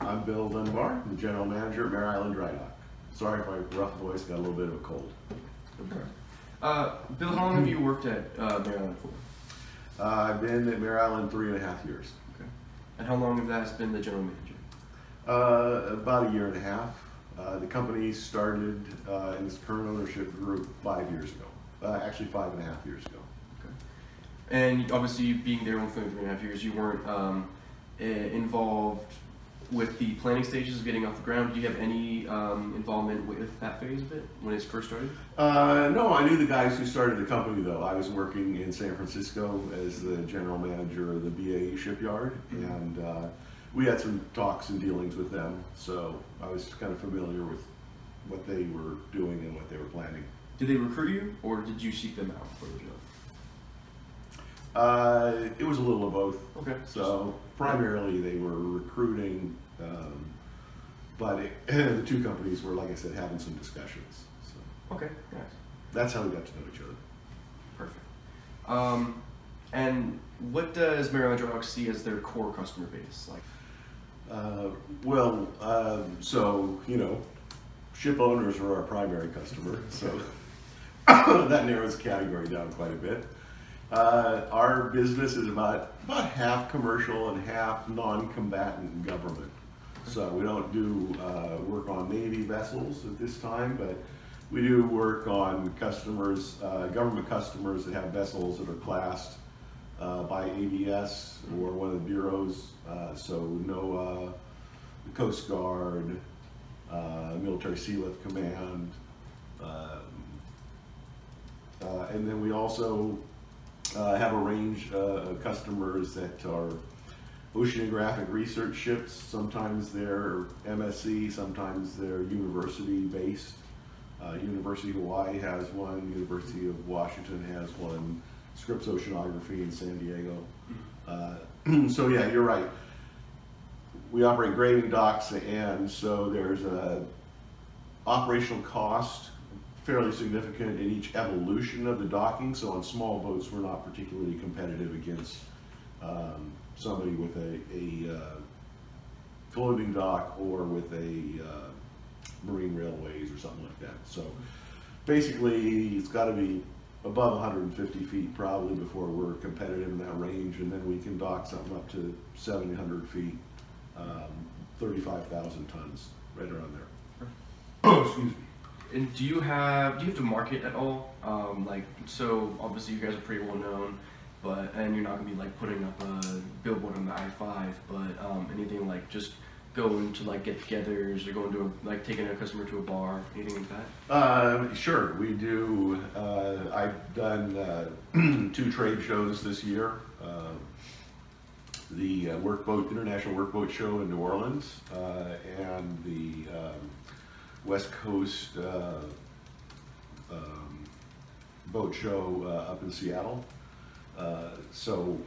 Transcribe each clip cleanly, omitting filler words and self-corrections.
I'm Bill Dunbar, the general manager at Mare Island Dry Dock. Sorry if my rough voice got a little bit of a cold. Okay. Bill, how long have you worked at Mare Island for? I've been at Mare Island 3.5 years. Okay. And how long have that been the general manager? About 1.5 years. The company started in its current ownership group 5 years ago. Actually 5.5 years ago. Okay. And obviously, you being there only for 3.5 years, you weren't involved with the planning stages of getting off the ground. Do you have any involvement with that phase of it when it first started? No, I knew the guys who started the company though. I was working in San Francisco as the general manager of the BAE shipyard, and we had some talks and dealings with them, so I was kind of familiar with what they were doing and what they were planning. Did they recruit you, or did you seek them out for the job? It was a little of both. Okay. So primarily they were recruiting, but the two companies were, like I said, having some discussions. So Okay, nice. that's how we got to know each other. Perfect. And what does Mare Island Dry Dock see as their core customer base? Like, So, ship owners are our primary customer, so that narrows the category down quite a bit. Our business is about half commercial and half non-combatant government. So we don't do work on Navy vessels at this time, but we do work on customers, government customers that have vessels that are classed by ABS or one of the bureaus. So NOAA, the Coast Guard, Military Sealift Command, and then we also have a range of customers that are oceanographic research ships. Sometimes they're MSC, sometimes they're university based. University of Hawaii has one, University of Washington has one, Scripps Oceanography in San Diego. So yeah, you're right. We operate graving docks, and so there's a operational cost fairly significant in each evolution of the docking. So on small boats, we're not particularly competitive against somebody with a floating dock or with a marine railways or something like that. So basically, it's got to be above 150 feet probably before we're competitive in that range, and then we can dock something up to 700 feet, 35,000 tons, right around there. Oh, excuse me. and do you have to market at all? So obviously you guys are pretty well known, and you're not gonna be like putting up a billboard on the I-5, but anything like just going to like get-togethers or going to taking a customer to a bar, anything like that? Sure, we do. I've done 2 trade shows this year. The International Workboat Show in New Orleans, and the West Coast Boat Show up in Seattle. So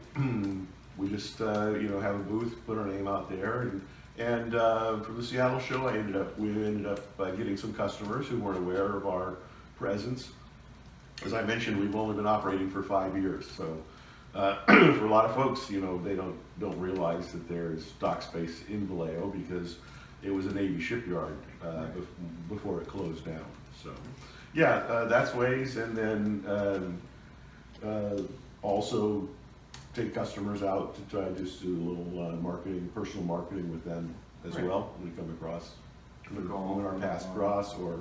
we just have a booth, put our name out there, and for the Seattle show, we ended up getting some customers who weren't aware of our presence. As I mentioned, we've only been operating for 5 years, so for a lot of folks, they don't realize that there's dock space in Vallejo because it was a Navy shipyard before it closed down. So yeah, that's ways, and then also take customers out to try to just do a little personal marketing with them as Right. well when we come across, when our paths cross, or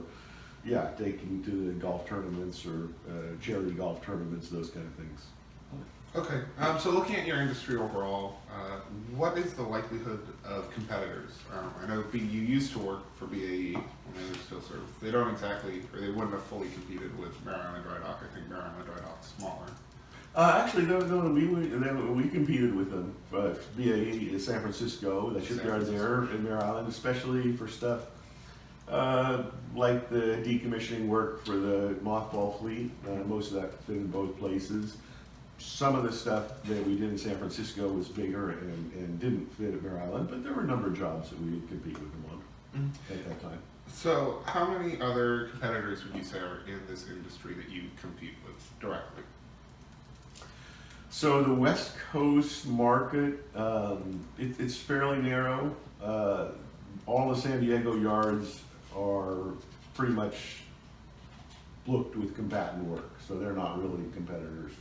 taking to the golf tournaments or charity golf tournaments, those kind of things. Okay, so looking at your industry overall, what is the likelihood of competitors? I know you used to work for BAE when they were still sort of, they don't exactly, or they wouldn't have fully competed with Mare Island Dry Dock. I think Mare Island Dry Dock's smaller. Actually, no, we competed with them. BAE in San Francisco, the shipyard there in Mare Island, especially for stuff like the decommissioning work for the mothball fleet. Most of that fit in both places. Some of the stuff that we did in San Francisco was bigger and didn't fit at Mare Island, but there were a number of jobs that we did compete with them on at that time. So how many other competitors would you say are in this industry that you compete with directly? So the West Coast market, it's fairly narrow. All the San Diego yards are pretty much booked with combatant work, so they're not really competitors.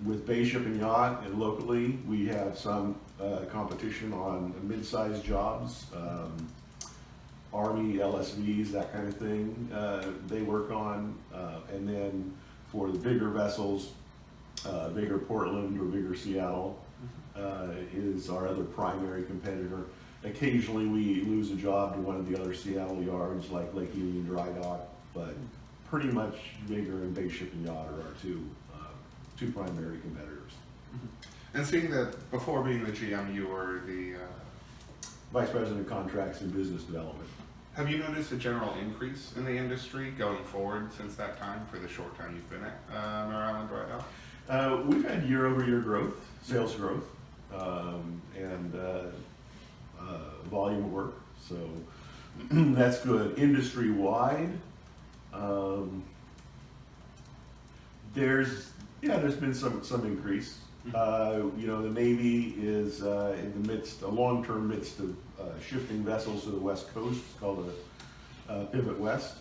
With Bay Ship and Yacht and locally, we have some competition on mid-sized jobs, Army, LSVs, that kind of thing, they work on. And then for the bigger vessels, bigger Portland or bigger Seattle is our other primary competitor. Occasionally we lose a job to one of the other Seattle yards like Lake Union Dry Dock, but pretty much Bigger and Bay Ship and Yacht are our two primary competitors. And seeing that before being the GM, you were the Vice President of Contracts and Business Development. have you noticed a general increase in the industry going forward since that time for the short time you've been at Mare Island Dry Dock? We've had year-over-year growth, sales growth, and volume of work, so that's good. Industry-wide, there's been some increase. You know, the Navy is in the midst, a long-term midst of shifting vessels to the West Coast. It's called a Pivot West,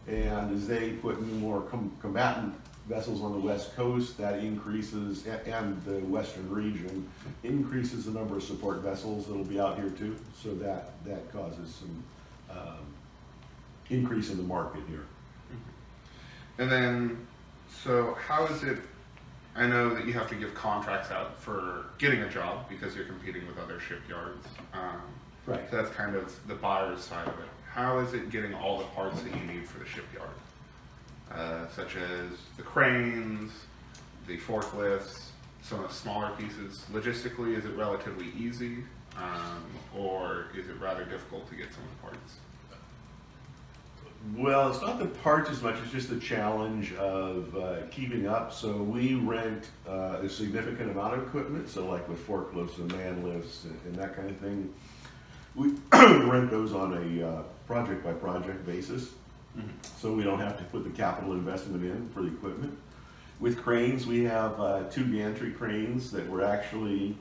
and as they put more combatant vessels on the West Coast, that increases, and the Western region increases the number of support vessels that'll be out here too. So that causes some increase in the market here. And then, so how is it, I know that you have to give contracts out for getting a job because you're competing with other shipyards. Right. So that's kind of the buyer's side of it. How is it getting all the parts that you need for the shipyard? Such as the cranes, the forklifts, some of the smaller pieces. Logistically, is it relatively easy, or is it rather difficult to get some of the parts? Well, it's not the parts as much, it's just the challenge of keeping up. So we rent a significant amount of equipment, so like with forklifts and man lifts and that kind of thing. We rent those on a project by project basis. So we don't have to put the capital investment in for the equipment. With cranes, we have 2 gantry cranes that were actually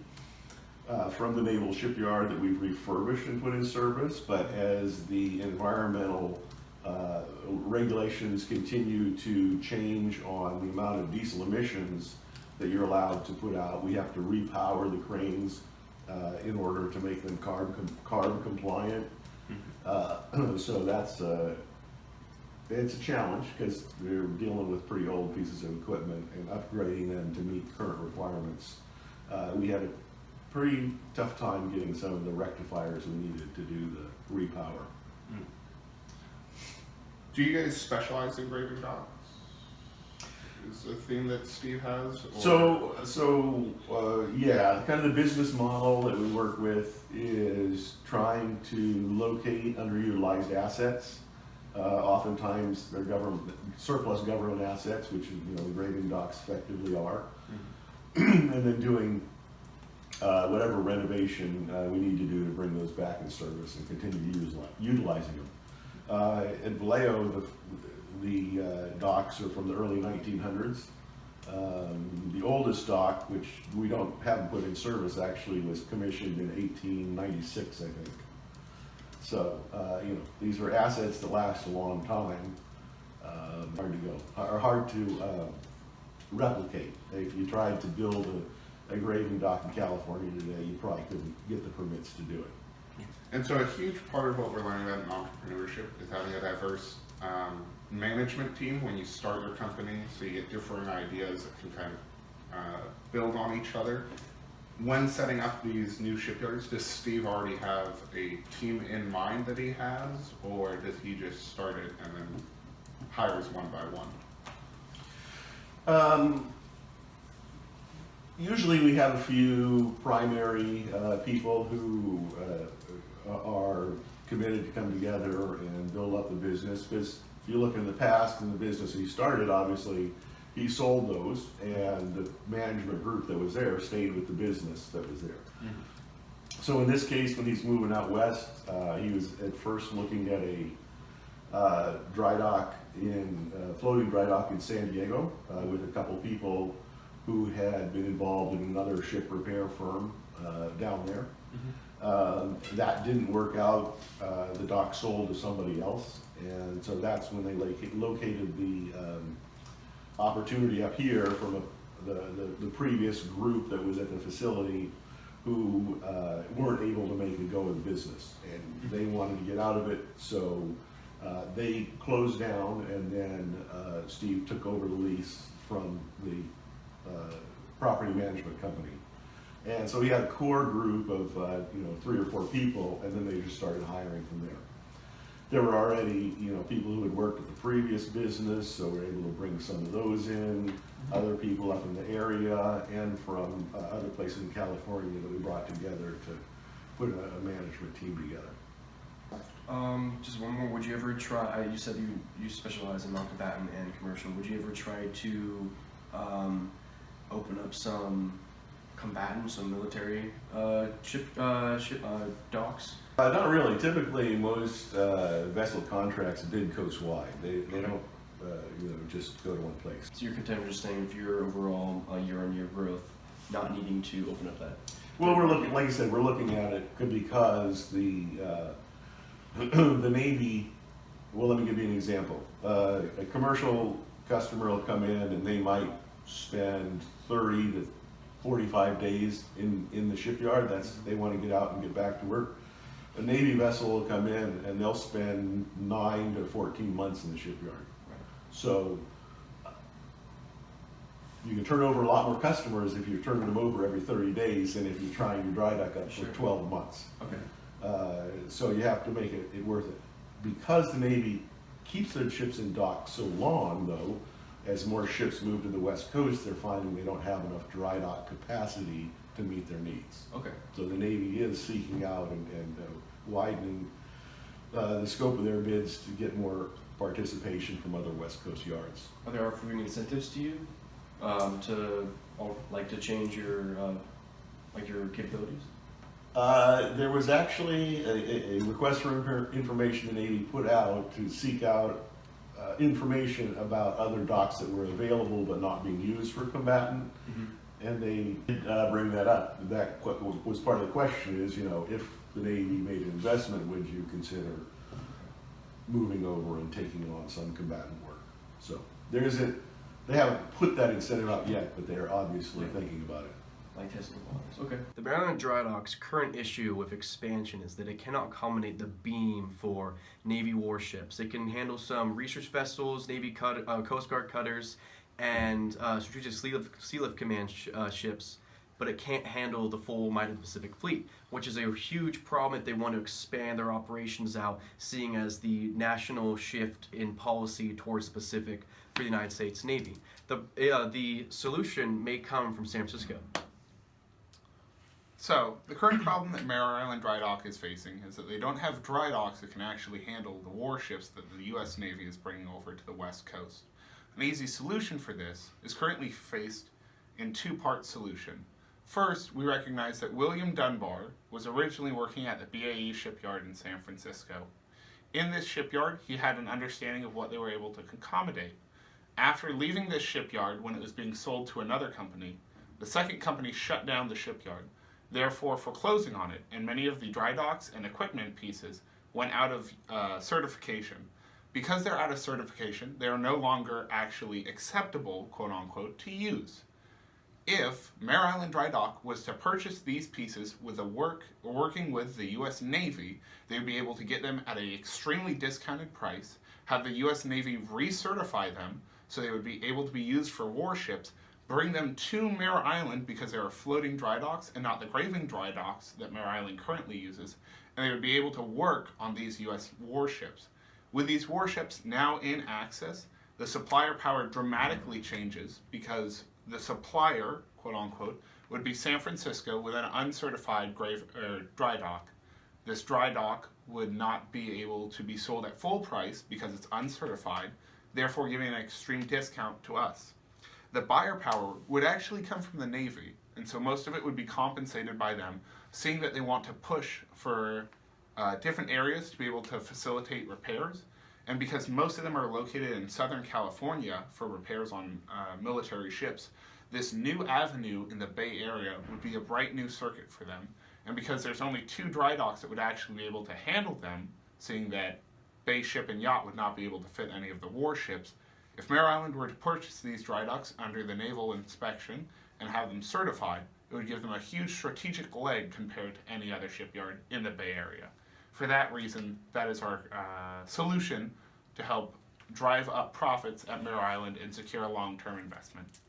from the Naval Shipyard that we've refurbished and put in service, but as the environmental regulations continue to change on the amount of diesel emissions that you're allowed to put out, we have to repower the cranes in order to make them carb compliant. So that's it's a challenge because they're dealing with pretty old pieces of equipment and upgrading them to meet current requirements. We had a pretty tough time getting some of the rectifiers we needed to do the repower. Do you guys specialize in graving docks? Is a theme that Steve has? Or? Yeah, kind of the business model that we work with is trying to locate underutilized assets. Oftentimes they're surplus government assets, which the graving docks effectively are, and then doing whatever renovation we need to do to bring those back in service and continue utilizing them. At Vallejo, the docks are from the early 1900s. The oldest dock, which we haven't put in service, actually was commissioned in 1896, I think. So, these are assets that last a long time, hard to replicate. If you tried to build a graving dock in California today, you probably couldn't get the permits to do it. And so a huge part of what we're learning about in entrepreneurship is having a diverse management team when you start your company, so you get different ideas that can kind of build on each other. When setting up these new shipyards, does Steve already have a team in mind that he has, or does he just start it and then hires one by one? Usually we have a few primary people who are committed to come together and build up the business, because if you look in the past in the business he started, obviously he sold those, and the management group that was there stayed with the business that was there. So in this case, when he's moving out west, he was at first looking at a floating dry dock in San Diego with a couple people who had been involved in another ship repair firm down there. That didn't work out. The dock sold to somebody else, and so that's when they located the opportunity up here from the previous group that was at the facility, who weren't able to make a go of business, and they wanted to get out of it, so they closed down, and then Steve took over the lease from the property management company. And so he had a core group of 3 or 4 people, and then they just started hiring from there. There were already people who had worked at the previous business, so we were able to bring some of those in. Other people up in the area and from other places in California that we brought together to put a management team together. Just one more. Would you ever try? You said you specialize in non-combatant and commercial. Would you ever try to open up some combatant, some military ship docks? Not really. Typically, most vessel contracts bid coast-wide. They don't just go to one place. So you're content with just saying if your overall year-on-year growth, not needing to open up that? Well, we're looking, like I said, we're looking at it because the the Navy. Well, let me give you an example. A commercial customer will come in and they might spend 30 to 45 days in the shipyard. They want to get out and get back to work. A Navy vessel will come in and they'll spend 9 to 14 months in the shipyard. Right. So you can turn over a lot more customers if you're turning them over every 30 days than if you're trying to dry dock up Sure. for 12 months. Okay. So you have to make it worth it. Because the Navy keeps their ships in dock so long, though, as more ships move to the West Coast, they're finding they don't have enough dry dock capacity to meet their needs. Okay. So the Navy is seeking out and widening the scope of their bids to get more participation from other West Coast yards. Are there offering incentives to you to change your your capabilities? There was actually a request for information the Navy put out to seek out information about other docks that were available but not being used for combatant, and they did bring that up. That was part of the question is, if the Navy made an investment, would you consider moving over and taking on some combatant work? So they haven't put that incentive out yet, but they're obviously thinking about it. Like testing waters. Okay. The Maryland Dry Dock's current issue with expansion is that it cannot accommodate the beam for Navy warships. It can handle some research vessels, Navy Coast Guard cutters, and strategic sea lift command ships, but it can't handle the full might of the Pacific Fleet, which is a huge problem if they want to expand their operations out, seeing as the national shift in policy towards the Pacific for the United States Navy. The solution may come from San Francisco. So, the current problem that Mare Island Dry Dock is facing is that they don't have dry docks that can actually handle the warships that the U.S. Navy is bringing over to the West Coast. An easy solution for this is currently faced in two-part solution. First, we recognize that William Dunbar was originally working at the BAE shipyard in San Francisco. In this shipyard, he had an understanding of what they were able to accommodate. After leaving this shipyard when it was being sold to another company, the second company shut down the shipyard, therefore foreclosing on it, and many of the dry docks and equipment pieces went out of certification. Because they're out of certification, they are no longer actually acceptable, quote unquote, to use. If Mare Island Dry Dock was to purchase these pieces with working with the U.S. Navy, they would be able to get them at an extremely discounted price, have the U.S. Navy recertify them so they would be able to be used for warships, bring them to Mare Island because they are floating dry docks and not the graving dry docks that Mare Island currently uses, and they would be able to work on these U.S. warships. With these warships now in access, the supplier power dramatically changes because the supplier, quote unquote, would be San Francisco with an uncertified dry dock. This dry dock would not be able to be sold at full price because it's uncertified, therefore giving an extreme discount to us. The buyer power would actually come from the Navy, and so most of it would be compensated by them, seeing that they want to push for different areas to be able to facilitate repairs, and because most of them are located in Southern California for repairs on military ships, This new avenue in the Bay Area would be a bright new circuit for them, and because there's only 2 dry docks that would actually be able to handle them, seeing that Bay Ship and Yacht would not be able to fit any of the warships, if Mare Island were to purchase these dry docks under the naval inspection and have them certified, it would give them a huge strategic leg compared to any other shipyard in the Bay Area. For that reason, that is our solution to help drive up profits at Mare Island and secure a long-term investment.